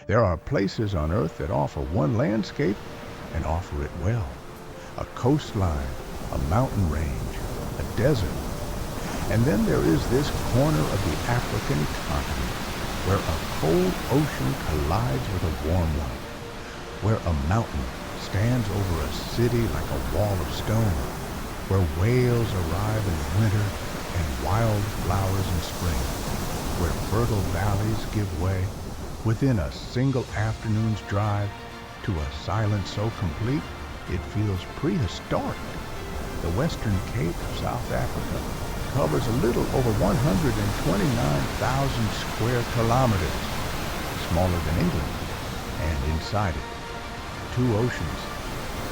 There are places on Earth that offer one landscape and offer it well. A coastline, a mountain range, a desert. And then there is this corner of the African continent where a cold ocean collides with a warm one, where a mountain stands over a city like a wall of stone, where whales arrive in winter and wildflowers in spring, where fertile valleys give way within a single afternoon's drive to a silence so complete it feels prehistoric. The Western Cape of South Africa covers a little over 129,000 square kilometers, smaller than England, and inside it, two oceans,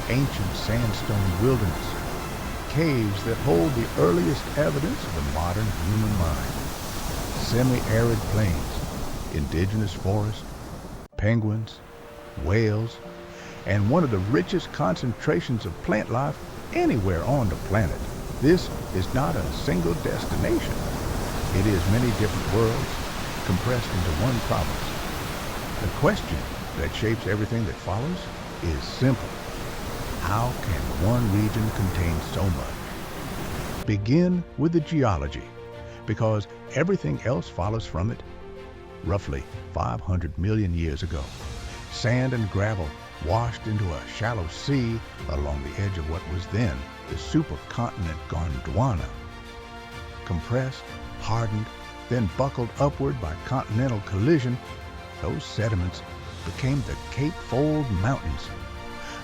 ancient sandstone wilderness, caves that hold the earliest evidence of the modern human mind, semi-arid plains, indigenous forests, penguins, whales, and one of the richest concentrations of plant life anywhere on the planet. This is not a single destination. It is many different worlds compressed into one province. The question that shapes everything that follows is simple. How can one region contain so much? Begin with the geology, because everything else follows from it. Roughly 500 million years ago, sand and gravel washed into a shallow sea along the edge of what was then the supercontinent Gondwana. Compressed, hardened, then buckled upward by continental collision, those sediments became the Cape Fold Mountains,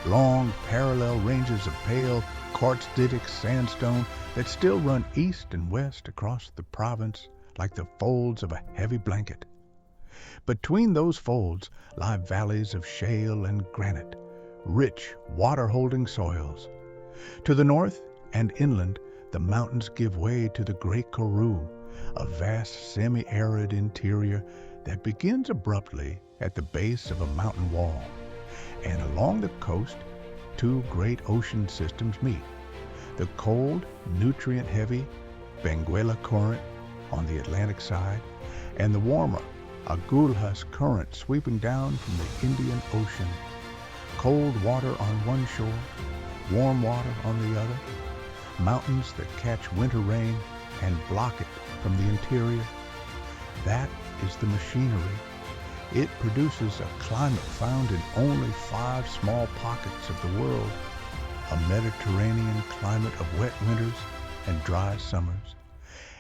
long parallel ranges of pale quartzitic sandstone that still run east and west across the province like the folds of a heavy blanket. Between those folds lie valleys of shale and granite, rich water-holding soils. To the north and inland, the mountains give way to the Great Karoo, a vast semi-arid interior that begins abruptly at the base of a mountain wall. And along the coast, two great ocean systems meet. The cold, nutrient-heavy Benguela Current on the Atlantic side, and the warmer Agulhas Current sweeping down from the Indian Ocean. Cold water on one shore, warm water on the other, mountains that catch winter rain and block it from the interior. That is the machinery. It produces a climate found in only 5 small pockets of the world, a Mediterranean climate of wet winters and dry summers,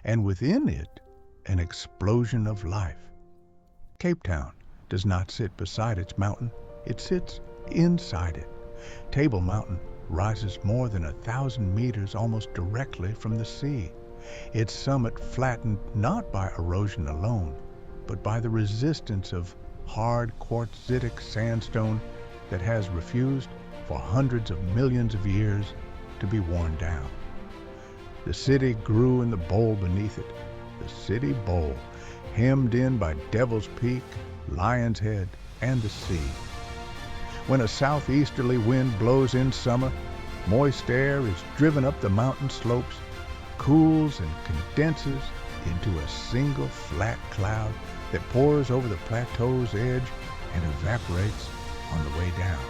and within it, an explosion of life. Cape Town does not sit beside its mountain, it sits inside it. Table Mountain rises more than 1,000 meters almost directly from the sea, its summit flattened not by erosion alone, but by the resistance of hard quartzitic sandstone that has refused for hundreds of millions of years to be worn down. The city grew in the bowl beneath it, the city bowl, hemmed in by Devil's Peak, Lion's Head, and the sea. When a southeasterly wind blows in summer, moist air is driven up the mountain slopes, cools and condenses into a single flat cloud that pours over the plateau's edge and evaporates on the way down.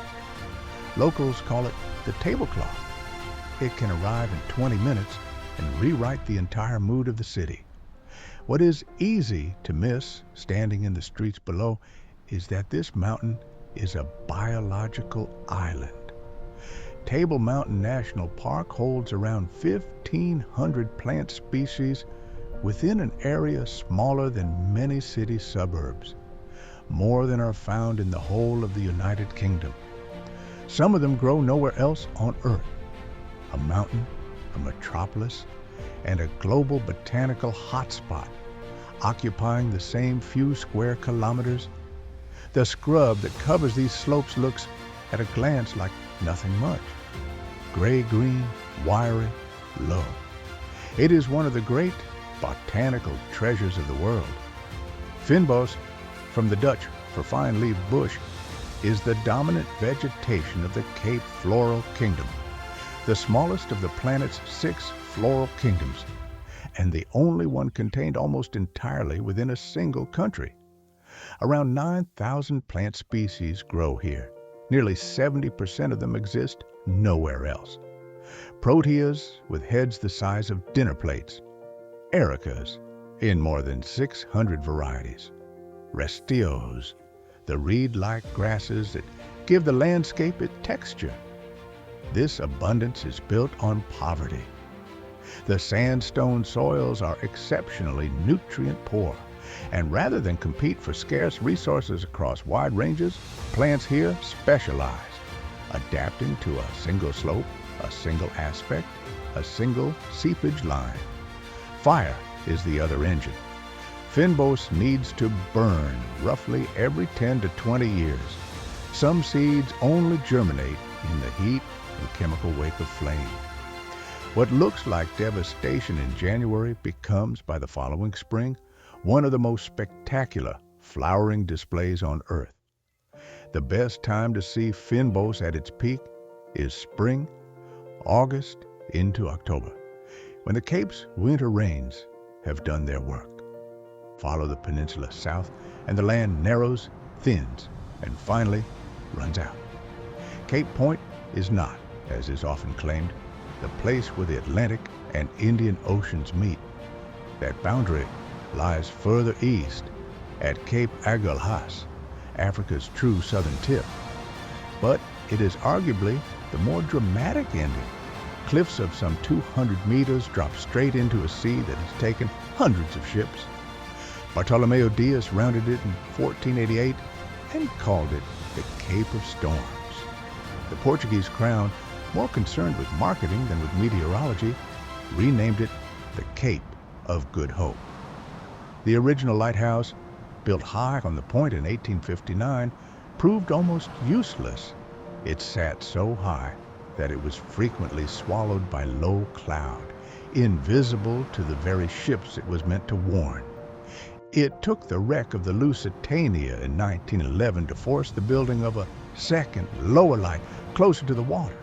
Locals call it the tablecloth. It can arrive in 20 minutes and rewrite the entire mood of the city. What is easy to miss standing in the streets below is that this mountain is a biological island. Table Mountain National Park holds around 1,500 plant species within an area smaller than many city suburbs, more than are found in the whole of the United Kingdom. Some of them grow nowhere else on Earth. A mountain, a metropolis, and a global botanical hotspot occupying the same few square kilometers. The scrub that covers these slopes looks at a glance like nothing much. Gray-green, wiry, low. It is one of the great botanical treasures of the world. Fynbos, from the Dutch for fine-leaved bush, is the dominant vegetation of the Cape Floral Kingdom, the smallest of the planet's 6 floral kingdoms, and the only one contained almost entirely within a single country. Around 9,000 plant species grow here. Nearly 70% of them exist nowhere else. Proteas with heads the size of dinner plates. Ericas in more than 600 varieties. Restios, the reed-like grasses that give the landscape its texture. This abundance is built on poverty. The sandstone soils are exceptionally nutrient poor, and rather than compete for scarce resources across wide ranges, plants here specialize, adapting to a single slope, a single aspect, a single seepage line. Fire is the other engine. Fynbos needs to burn roughly every 10 to 20 years. Some seeds only germinate in the heat and chemical wake of flame. What looks like devastation in January becomes, by the following spring, one of the most spectacular flowering displays on Earth. The best time to see Fynbos at its peak is spring, August into October, when the Cape's winter rains have done their work. Follow the peninsula south, and the land narrows, thins, and finally runs out. Cape Point is not, as is often claimed, the place where the Atlantic and Indian Oceans meet. That boundary lies further east at Cape Agulhas, Africa's true southern tip. But it is arguably the more dramatic ending. Cliffs of some 200 meters drop straight into a sea that has taken hundreds of ships. Bartolomeo Diaz rounded it in 1488 and called it the Cape of Storms. The Portuguese crown, more concerned with marketing than with meteorology, renamed it the Cape of Good Hope. The original lighthouse, built high on the point in 1859, proved almost useless. It sat so high that it was frequently swallowed by low cloud, invisible to the very ships it was meant to warn. It took the wreck of the Lusitania in 1911 to force the building of a second, lower light closer to the water.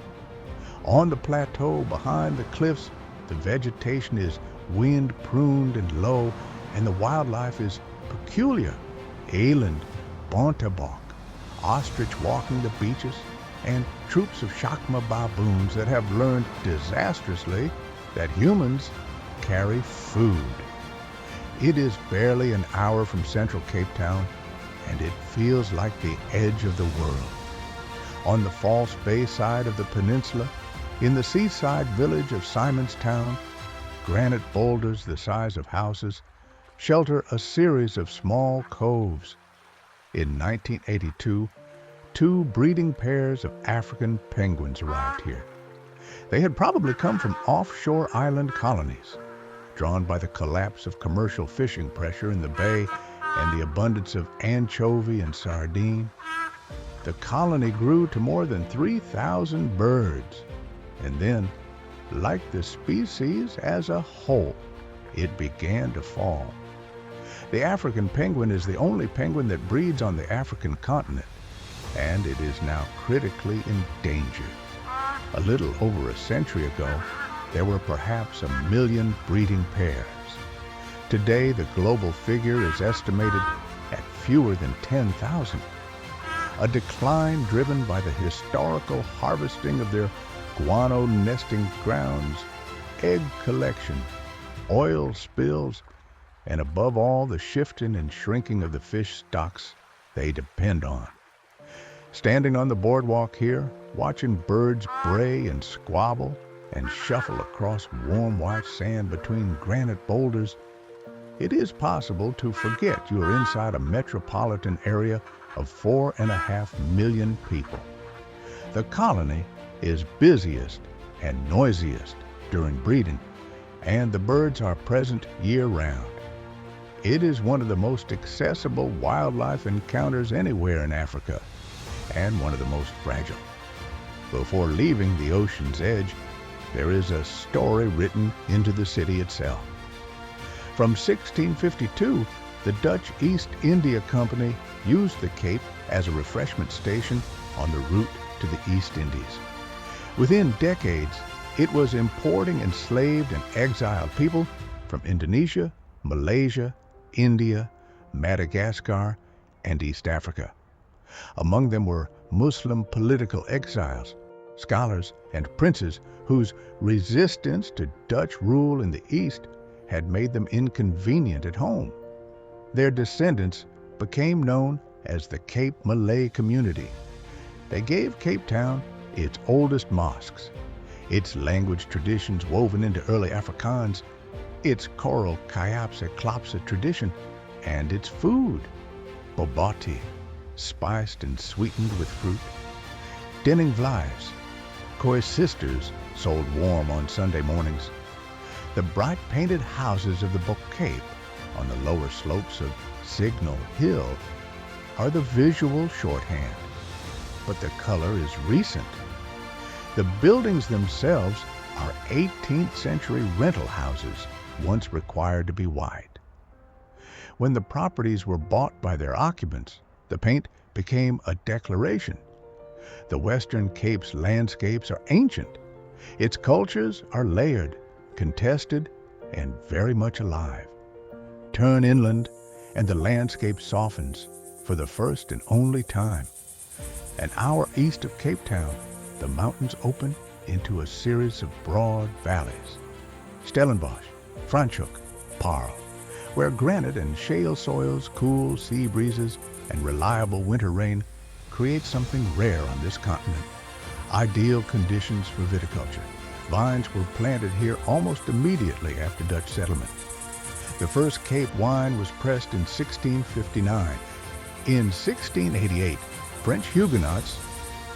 On the plateau behind the cliffs, the vegetation is wind-pruned and low, and the wildlife is peculiar. Eland, bontebok, ostrich walking the beaches, and troops of chacma baboons that have learned disastrously that humans carry food. It is barely an hour from central Cape Town, and it feels like the edge of the world. On the False Bay side of the peninsula, in the seaside village of Simonstown, granite boulders the size of houses shelter a series of small coves. In 1982, 2 breeding pairs of African penguins arrived here. They had probably come from offshore island colonies, drawn by the collapse of commercial fishing pressure in the bay and the abundance of anchovy and sardine. The colony grew to more than 3,000 birds, and then, like the species as a whole, it began to fall. The African penguin is the only penguin that breeds on the African continent, and it is now critically endangered. A little over a century ago, there were perhaps 1 million breeding pairs. Today, the global figure is estimated at fewer than 10,000. A decline driven by the historical harvesting of their guano nesting grounds, egg collection, oil spills, and above all, the shifting and shrinking of the fish stocks they depend on. Standing on the boardwalk here, watching birds bray and squabble and shuffle across warm white sand between granite boulders, it is possible to forget you are inside a metropolitan area of 4.5 million people. The colony is busiest and noisiest during breeding, and the birds are present year-round. It is one of the most accessible wildlife encounters anywhere in Africa, and one of the most fragile. Before leaving the ocean's edge, there is a story written into the city itself. From 1652, the Dutch East India Company used the Cape as a refreshment station on the route to the East Indies. Within decades, it was importing enslaved and exiled people from Indonesia, Malaysia, India, Madagascar, and East Africa. Among them were Muslim political exiles, scholars, and princes whose resistance to Dutch rule in the East had made them inconvenient at home. Their descendants became known as the Cape Malay community. They gave Cape Town its oldest mosques, its language traditions woven into early Afrikaans, its choral Kayapsa Klapsa tradition, and its food, bobotie, spiced and sweetened with fruit, denning vleis, Khoi sisters sold warm on Sunday mornings. The bright painted houses of the Book Cape on the lower slopes of Signal Hill are the visual shorthand, but the color is recent. The buildings themselves are 18th century rental houses, once required to be white. When the properties were bought by their occupants, the paint became a declaration. The Western Cape's landscapes are ancient. Its cultures are layered, contested, and very much alive. Turn inland, and the landscape softens for the first and only time. An hour east of Cape Town, the mountains open into a series of broad valleys. Stellenbosch, Franschhoek, Paarl, where granite and shale soils, cool sea breezes, and reliable winter rain create something rare on this continent. Ideal conditions for viticulture. Vines were planted here almost immediately after Dutch settlement. The first Cape wine was pressed in 1659. In 1688, French Huguenots,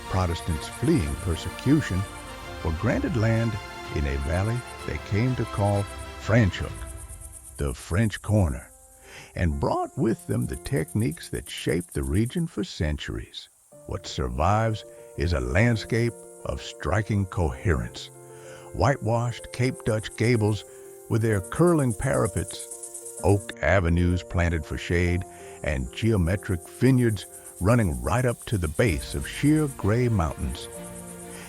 Protestants fleeing persecution, were granted land in a valley they came to call Franschhoek, the French Corner, and brought with them the techniques that shaped the region for centuries. What survives is a landscape of striking coherence. Whitewashed Cape Dutch gables with their curling parapets, oak avenues planted for shade, and geometric vineyards running right up to the base of sheer gray mountains.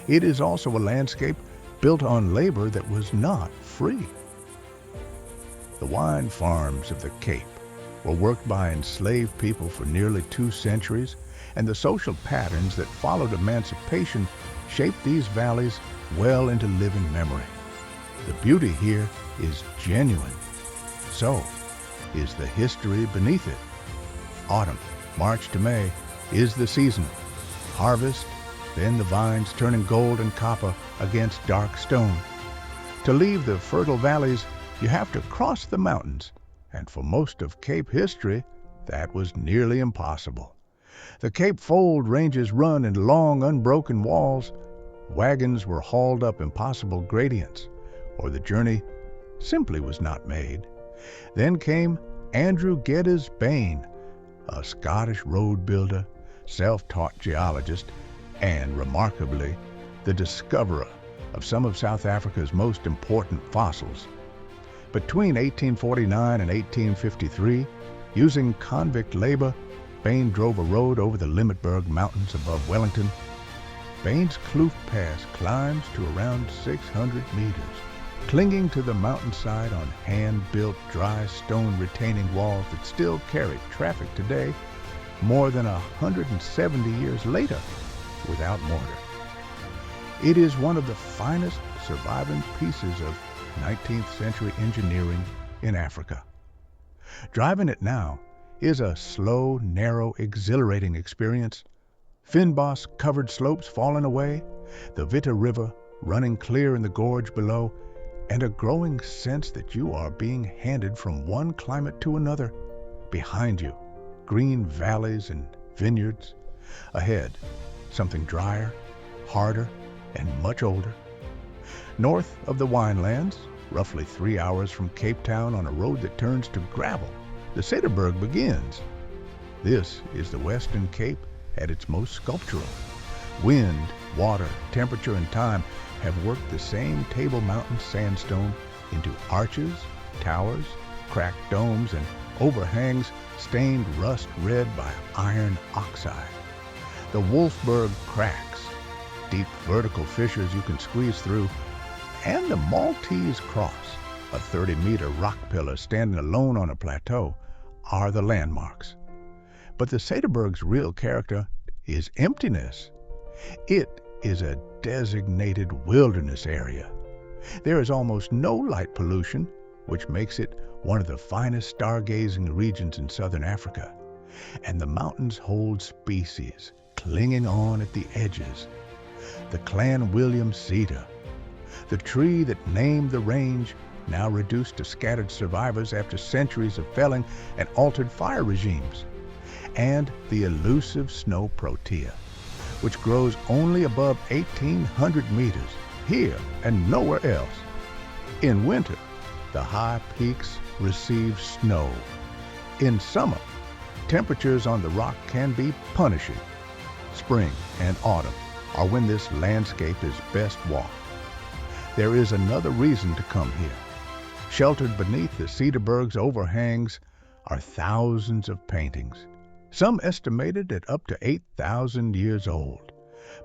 It is also a landscape built on labor that was not free. The wine farms of the Cape were worked by enslaved people for nearly 2 centuries, and the social patterns that followed emancipation shaped these valleys well into living memory. The beauty here is genuine. So is the history beneath it. Autumn, March to May, is the season. Harvest, then the vines turning gold and copper against dark stone. To leave the fertile valleys, you have to cross the mountains, and for most of Cape history, that was nearly impossible. The Cape Fold ranges run in long, unbroken walls. Wagons were hauled up impossible gradients, or the journey simply was not made. Then came Andrew Geddes Bain, a Scottish road builder, self-taught geologist, and, remarkably, the discoverer of some of South Africa's most important fossils. Between 1849 and 1853, using convict labor, Bain drove a road over the Limmetberg Mountains above Wellington. Bain's Kloof Pass climbs to around 600 meters, clinging to the mountainside on hand-built dry stone retaining walls that still carry traffic today, more than 170 years later, without mortar. It is one of the finest surviving pieces of 19th century engineering in Africa. Driving it now is a slow, narrow, exhilarating experience. Fynbos-covered slopes falling away, the Vita River running clear in the gorge below, and a growing sense that you are being handed from one climate to another. Behind you, green valleys and vineyards. Ahead, something drier, harder, and much older. North of the winelands, roughly 3 hours from Cape Town on a road that turns to gravel, the Cederberg begins. This is the Western Cape at its most sculptural. Wind, water, temperature, and time have worked the same Table Mountain sandstone into arches, towers, cracked domes, and overhangs stained rust red by iron oxide. The Wolfberg cracks, deep vertical fissures you can squeeze through, and the Maltese Cross, a 30-meter rock pillar standing alone on a plateau, are the landmarks. But the Cederberg's real character is emptiness. It is a designated wilderness area. There is almost no light pollution, which makes it one of the finest stargazing regions in southern Africa. And the mountains hold species clinging on at the edges. The Clan William cedar, the tree that named the range, now reduced to scattered survivors after centuries of felling and altered fire regimes. And the elusive snow protea, which grows only above 1,800 meters, here and nowhere else. In winter, the high peaks receive snow. In summer, temperatures on the rock can be punishing. Spring and autumn are when this landscape is best walked. There is another reason to come here. Sheltered beneath the Cederberg's overhangs are thousands of paintings, some estimated at up to 8,000 years old,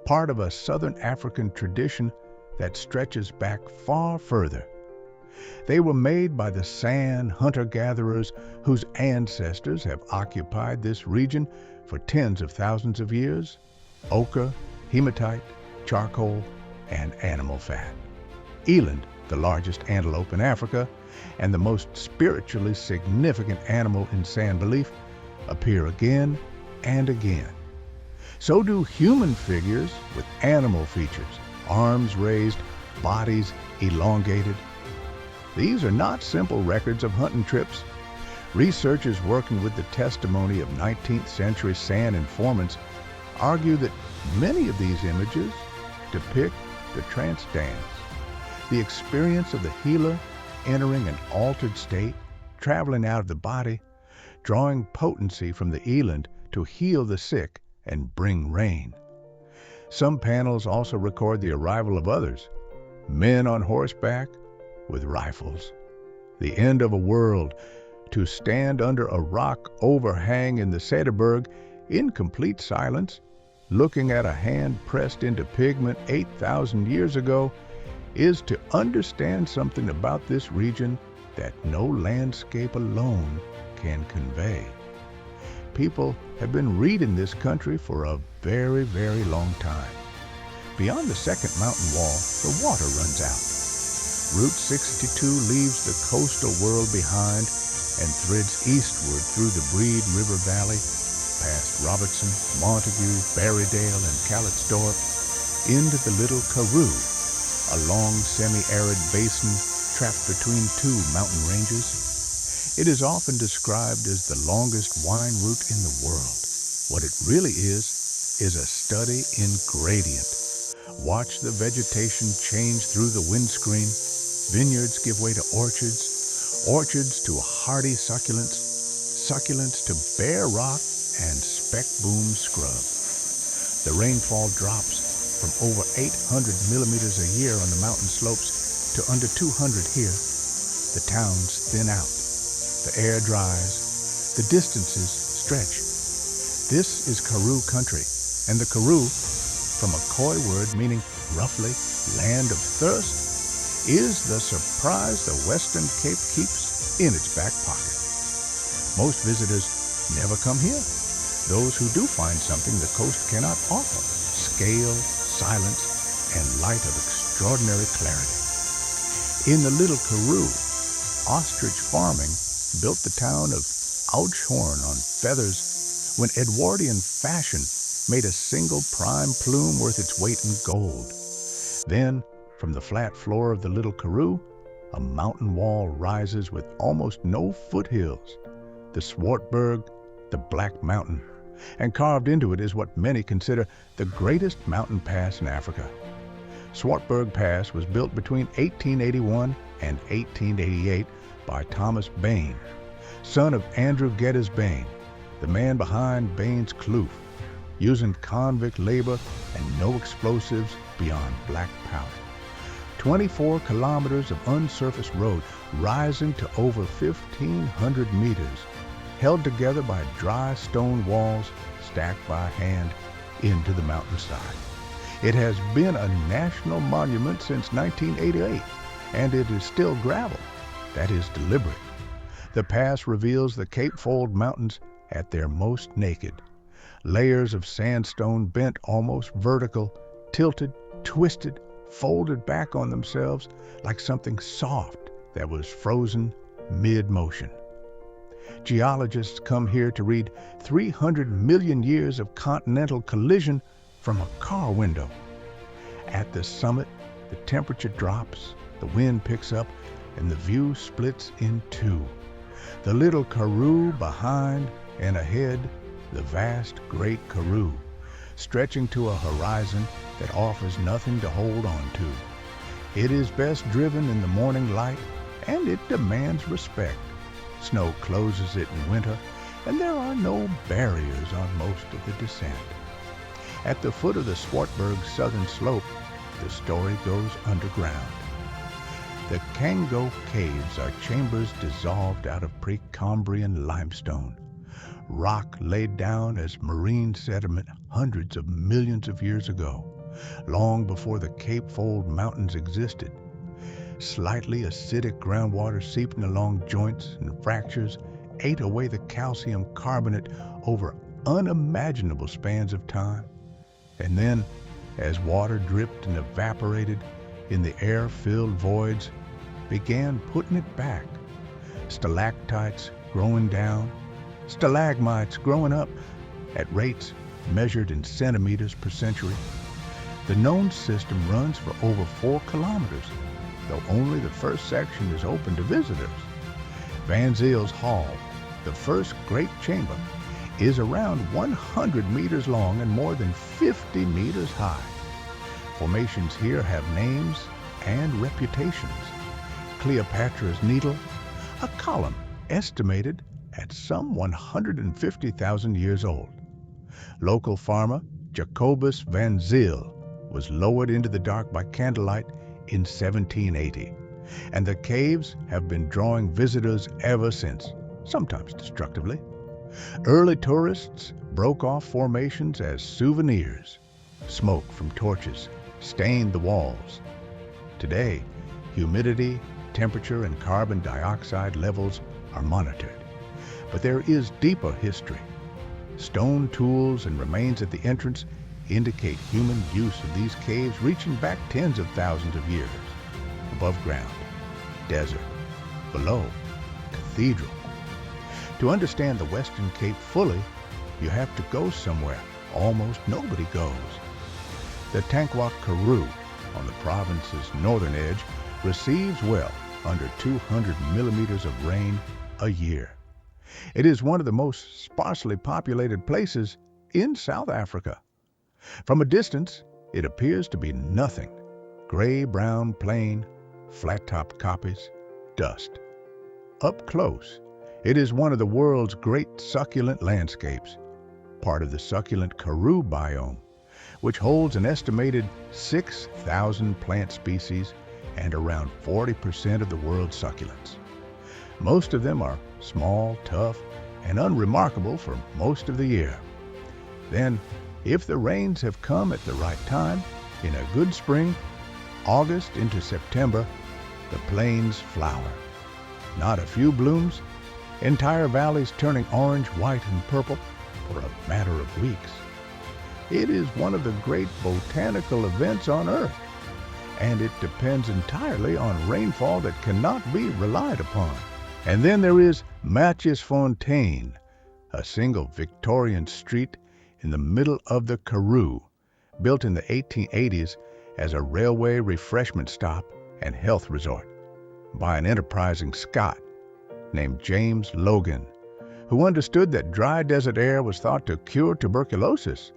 part of a southern African tradition that stretches back far further. They were made by the San hunter-gatherers whose ancestors have occupied this region for tens of thousands of years. Ochre, hematite, charcoal, and animal fat. Eland, the largest antelope in Africa and the most spiritually significant animal in San belief, appear again and again. So do human figures with animal features, arms raised, bodies elongated. These are not simple records of hunting trips. Researchers working with the testimony of 19th century San informants argue that many of these images depict the trance dance, the experience of the healer entering an altered state, traveling out of the body, drawing potency from the eland to heal the sick and bring rain. Some panels also record the arrival of others, men on horseback with rifles. The end of a world, to stand under a rock overhang in the Cederberg in complete silence, looking at a hand pressed into pigment 8,000 years ago, is to understand something about this region that no landscape alone can convey. People have been reading this country for a very, very long time. Beyond the second mountain wall, the water runs out. Route 62 leaves the coastal world behind and threads eastward through the Breed River Valley, past Robertson, Montague, Berrydale, and Calitzdorp, into the Little Karoo, a long semi-arid basin trapped between two mountain ranges. It is often described as the longest wine route in the world. What it really is a study in gradient. Watch the vegetation change through the windscreen. Vineyards give way to orchards, orchards to hardy succulents, succulents to bare rock and speck-boom scrub. The rainfall drops from over 800 millimeters a year on the mountain slopes to under 200 here. The towns thin out. The air dries. The distances stretch. This is Karoo country, and the Karoo, from a Khoi word meaning roughly land of thirst, is the surprise the Western Cape keeps in its back pocket. Most visitors never come here. Those who do find something the coast cannot offer: scale, silence, and light of extraordinary clarity. In the Little Karoo, ostrich farming built the town of Ouchhorn on feathers when Edwardian fashion made a single prime plume worth its weight in gold. Then, from the flat floor of the Little Karoo, a mountain wall rises with almost no foothills, the Swartberg, the Black Mountain, and carved into it is what many consider the greatest mountain pass in Africa. Swartberg Pass was built between 1881 and 1888 by Thomas Bain, son of Andrew Geddes Bain, the man behind Bain's Kloof, using convict labor and no explosives beyond black powder. 24 kilometers of unsurfaced road rising to over 1,500 meters, held together by dry stone walls stacked by hand into the mountainside. It has been a national monument since 1988, and it is still gravel. That is deliberate. The pass reveals the Cape Fold Mountains at their most naked. Layers of sandstone bent almost vertical, tilted, twisted, folded back on themselves like something soft that was frozen mid-motion. Geologists come here to read 300 million years of continental collision from a car window. At the summit, the temperature drops, the wind picks up, and the view splits in two. The little Karoo behind and ahead, the vast great Karoo, stretching to a horizon that offers nothing to hold on to. It is best driven in the morning light, and it demands respect. Snow closes it in winter, and there are no barriers on most of the descent. At the foot of the Swartberg southern slope, the story goes underground. The Kango Caves are chambers dissolved out of Precambrian limestone, rock laid down as marine sediment hundreds of millions of years ago, long before the Cape Fold Mountains existed. Slightly acidic groundwater seeping along joints and fractures ate away the calcium carbonate over unimaginable spans of time. And then, as water dripped and evaporated in the air-filled voids, began putting it back. Stalactites growing down, stalagmites growing up at rates measured in centimeters per century. The known system runs for over 4 kilometers, though only the first section is open to visitors. Van Ziel's Hall, the first great chamber, is around 100 meters long and more than 50 meters high. Formations here have names and reputations. Cleopatra's Needle, a column estimated at some 150,000 years old. Local farmer Jacobus Van Zyl was lowered into the dark by candlelight in 1780, and the caves have been drawing visitors ever since, sometimes destructively. Early tourists broke off formations as souvenirs. Smoke from torches stained the walls. Today, humidity, temperature, and carbon dioxide levels are monitored. But there is deeper history. Stone tools and remains at the entrance indicate human use of these caves reaching back tens of thousands of years. Above ground, desert. Below, cathedral. To understand the Western Cape fully, you have to go somewhere almost nobody goes. The Tanquoc Karoo, on the province's northern edge, receives well under 200 millimeters of rain a year. It is one of the most sparsely populated places in South Africa. From a distance, it appears to be nothing. Gray-brown plain, flat-topped koppies, dust. Up close, it is one of the world's great succulent landscapes, part of the succulent Karoo biome, which holds an estimated 6,000 plant species and around 40% of the world's succulents. Most of them are small, tough, and unremarkable for most of the year. Then, if the rains have come at the right time, in a good spring, August into September, the plains flower. Not a few blooms, entire valleys turning orange, white, and purple for a matter of weeks. It is one of the great botanical events on Earth, and it depends entirely on rainfall that cannot be relied upon. And then there is Matjesfontein, a single Victorian street in the middle of the Karoo, built in the 1880s as a railway refreshment stop and health resort by an enterprising Scot named James Logan, who understood that dry desert air was thought to cure tuberculosis.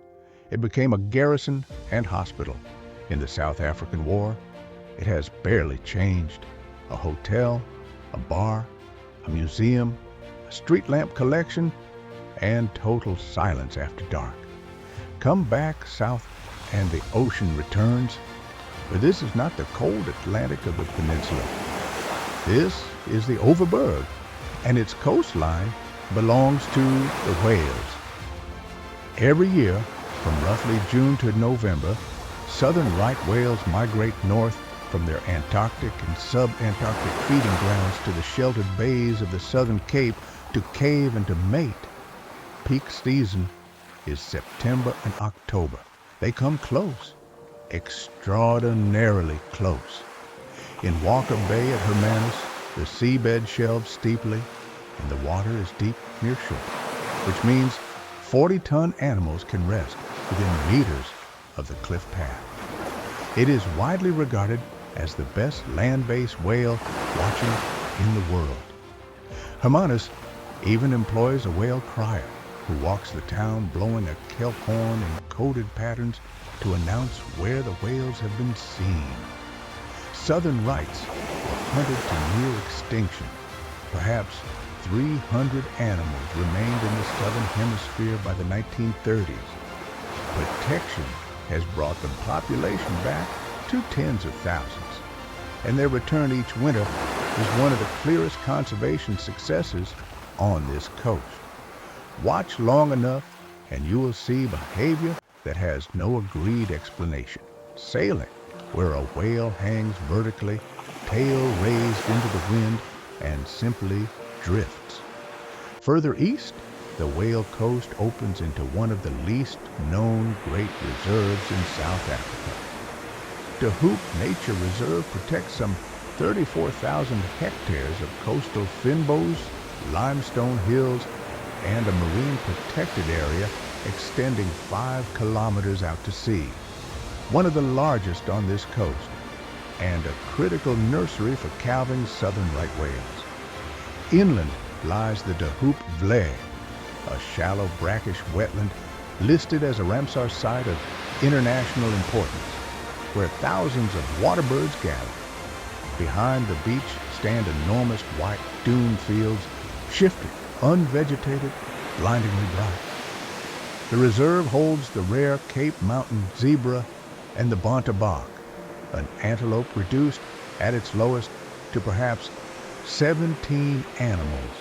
It became a garrison and hospital. In the South African War, it has barely changed. A hotel, a bar, a museum, a street lamp collection, and total silence after dark. Come back south and the ocean returns, but this is not the cold Atlantic of the peninsula. This is the Overberg, and its coastline belongs to the whales. Every year, from roughly June to November, southern right whales migrate north from their Antarctic and sub-Antarctic feeding grounds to the sheltered bays of the southern Cape to cave and to mate. peak season is September and October. They come close, extraordinarily close. In Walker Bay at Hermanus, the seabed shelves steeply, and the water is deep near shore, which means 40-ton animals can rest within meters of the cliff path. It is widely regarded as the best land-based whale watching in the world. Hermanus even employs a whale crier who walks the town blowing a kelp horn in coded patterns to announce where the whales have been seen. Southern rights were hunted to near extinction. Perhaps 300 animals remained in the southern hemisphere by the 1930s. Protection has brought the population back to tens of thousands, and their return each winter is one of the clearest conservation successes on this coast. Watch long enough and you will see behavior that has no agreed explanation. Sailing, where a whale hangs vertically, tail raised into the wind, and simply drifts. Further east, the Whale Coast opens into one of the least known great reserves in South Africa. De Hoop Nature Reserve protects some 34,000 hectares of coastal fynbos, limestone hills, and a marine protected area extending 5 kilometers out to sea, one of the largest on this coast, and a critical nursery for calving southern right whales. Inland lies the De Hoop Vlei, a shallow brackish wetland listed as a Ramsar site of international importance, where thousands of waterbirds gather. Behind the beach stand enormous white dune fields, shifting, unvegetated, blindingly bright. The reserve holds the rare Cape Mountain zebra and the Bontebok, an antelope reduced at its lowest to perhaps 17 animals,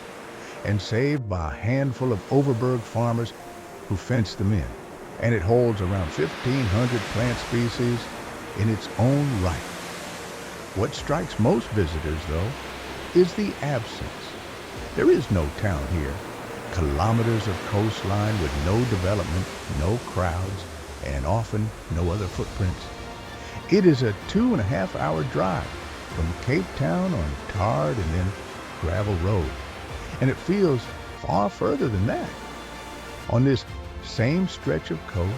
and saved by a handful of Overberg farmers who fence them in. And it holds around 1,500 plant species in its own right. What strikes most visitors, though, is the absence. There is no town here. Kilometers of coastline with no development, no crowds, and often no other footprints. It is a 2.5-hour drive from Cape Town on tarred and then gravel road, and it feels far further than that. On this same stretch of coast,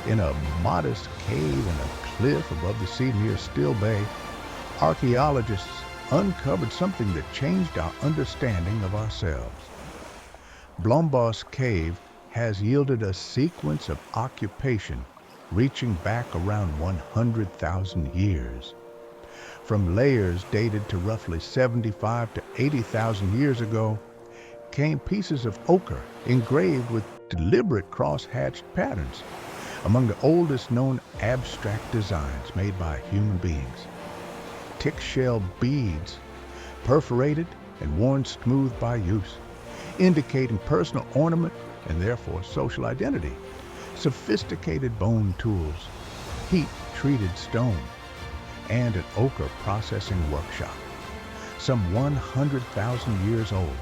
in a modest cave in a cliff above the sea near Still Bay, archaeologists uncovered something that changed our understanding of ourselves. Blombos Cave has yielded a sequence of occupation reaching back around 100,000 years. From layers dated to roughly 75 to 80,000 years ago came pieces of ochre engraved with deliberate cross-hatched patterns, among the oldest known abstract designs made by human beings. Tick shell beads, perforated and worn smooth by use, indicating personal ornament and therefore social identity. Sophisticated bone tools, heat-treated stone, and an ochre processing workshop, some 100,000 years old,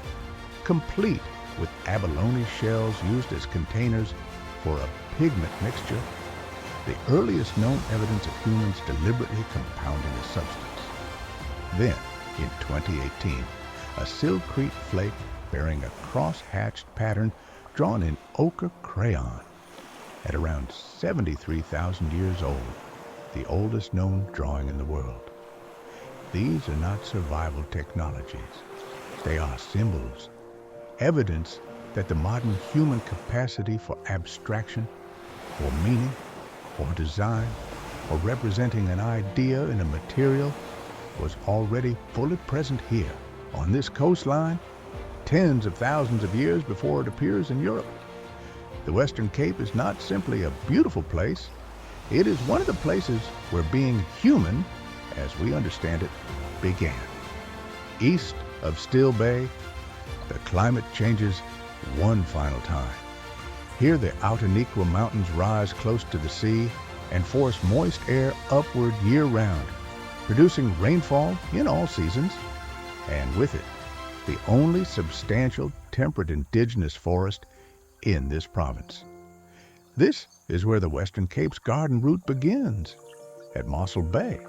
complete with abalone shells used as containers for a pigment mixture, the earliest known evidence of humans deliberately compounding a substance. Then, in 2018, a silkcrete flake bearing a cross-hatched pattern drawn in ochre crayon at around 73,000 years old, the oldest known drawing in the world. These are not survival technologies. They are symbols, evidence that the modern human capacity for abstraction, or meaning, or design, or representing an idea in a material was already fully present here, on this coastline, tens of thousands of years before it appears in Europe. The Western Cape is not simply a beautiful place, it is one of the places where being human, as we understand it, began. East of Still Bay, the climate changes one final time. Here the Outaniqua Mountains rise close to the sea and force moist air upward year-round, producing rainfall in all seasons, and with it, the only substantial temperate indigenous forest in this province. This is where the Western Cape's garden route begins, at Mossel Bay,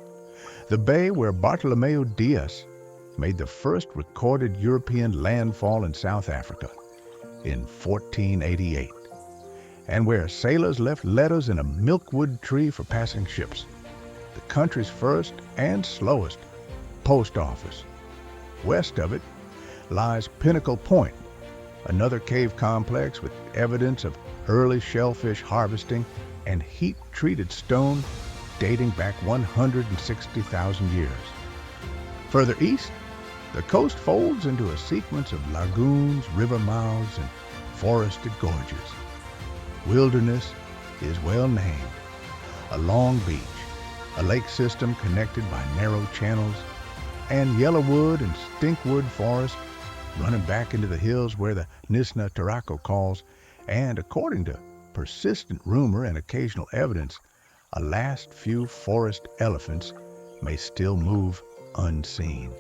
the bay where Bartolomeu Diaz made the first recorded European landfall in South Africa in 1488, and where sailors left letters in a milkwood tree for passing ships, the country's first and slowest post office. West of it lies Pinnacle Point, another cave complex with evidence of early shellfish harvesting and heat-treated stone dating back 160,000 years. Further east, the coast folds into a sequence of lagoons, river mouths, and forested gorges. Wilderness is well named. A long beach, a lake system connected by narrow channels, and yellowwood and stinkwood forest running back into the hills where the Nisna Tarako calls, and according to persistent rumor and occasional evidence, a last few forest elephants may still move unseen.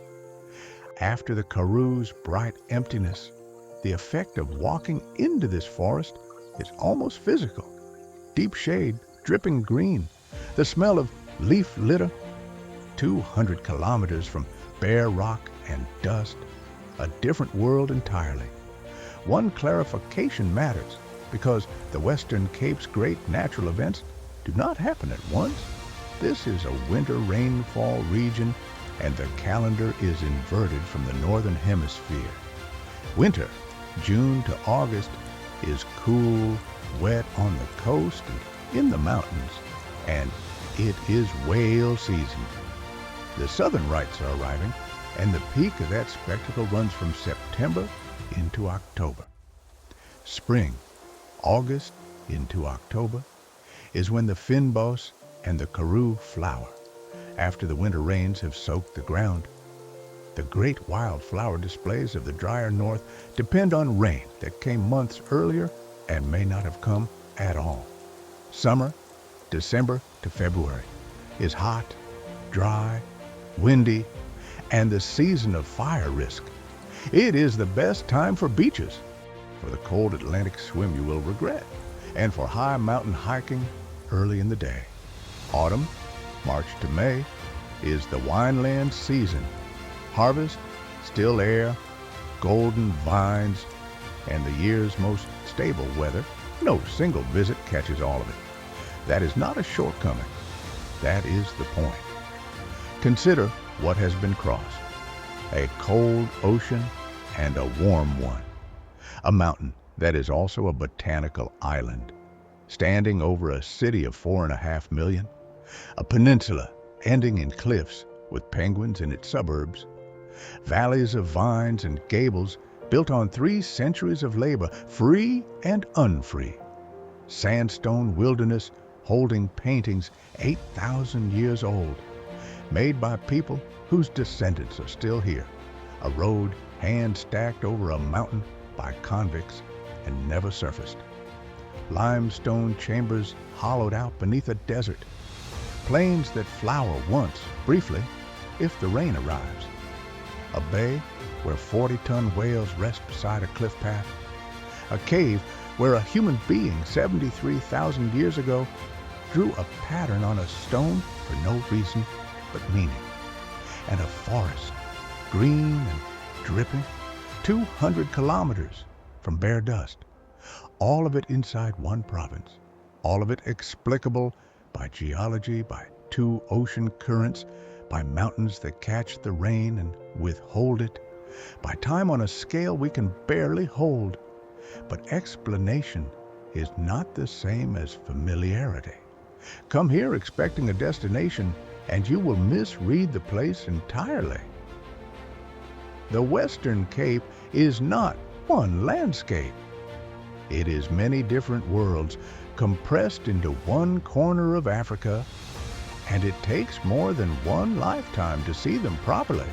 After the Karoo's bright emptiness, the effect of walking into this forest is almost physical. Deep shade, dripping green, the smell of leaf litter, 200 kilometers from bare rock and dust, a different world entirely. One clarification matters, because the Western Cape's great natural events do not happen at once. This is a winter rainfall region, and the calendar is inverted from the northern hemisphere. Winter, June to August, is cool, wet on the coast and in the mountains, and it is whale season. The southern rights are arriving, and the peak of that spectacle runs from September into October. Spring, August into October, is when the fynbos and the karoo flower, after the winter rains have soaked the ground. The great wildflower displays of the drier north depend on rain that came months earlier and may not have come at all. Summer, December to February, is hot, dry, windy, and the season of fire risk. It is the best time for beaches. For the cold Atlantic swim you will regret, and for high mountain hiking early in the day. Autumn, March to May, is the wineland season. Harvest, still air, golden vines, and the year's most stable weather. No single visit catches all of it. That is not a shortcoming. That is the point. Consider what has been crossed. A cold ocean and a warm one. A mountain that is also a botanical island, standing over a city of 4.5 million. A peninsula ending in cliffs with penguins in its suburbs. Valleys of vines and gables built on 3 centuries of labor, free and unfree. Sandstone wilderness holding paintings 8,000 years old, made by people whose descendants are still here. A road hand-stacked over a mountain by convicts and never surfaced. Limestone chambers hollowed out beneath a desert. Plains that flower once, briefly, if the rain arrives. A bay where 40-ton whales rest beside a cliff path. A cave where a human being 73,000 years ago drew a pattern on a stone for no reason but meaning. And a forest, green and dripping, 200 kilometers from bare dust. All of it inside one province. All of it explicable by geology, by 2 ocean currents, by mountains that catch the rain and withhold it, by time on a scale we can barely hold. But explanation is not the same as familiarity. Come here expecting a destination, and you will misread the place entirely. The Western Cape is not one landscape. It is many different worlds compressed into one corner of Africa, and it takes more than one lifetime to see them properly.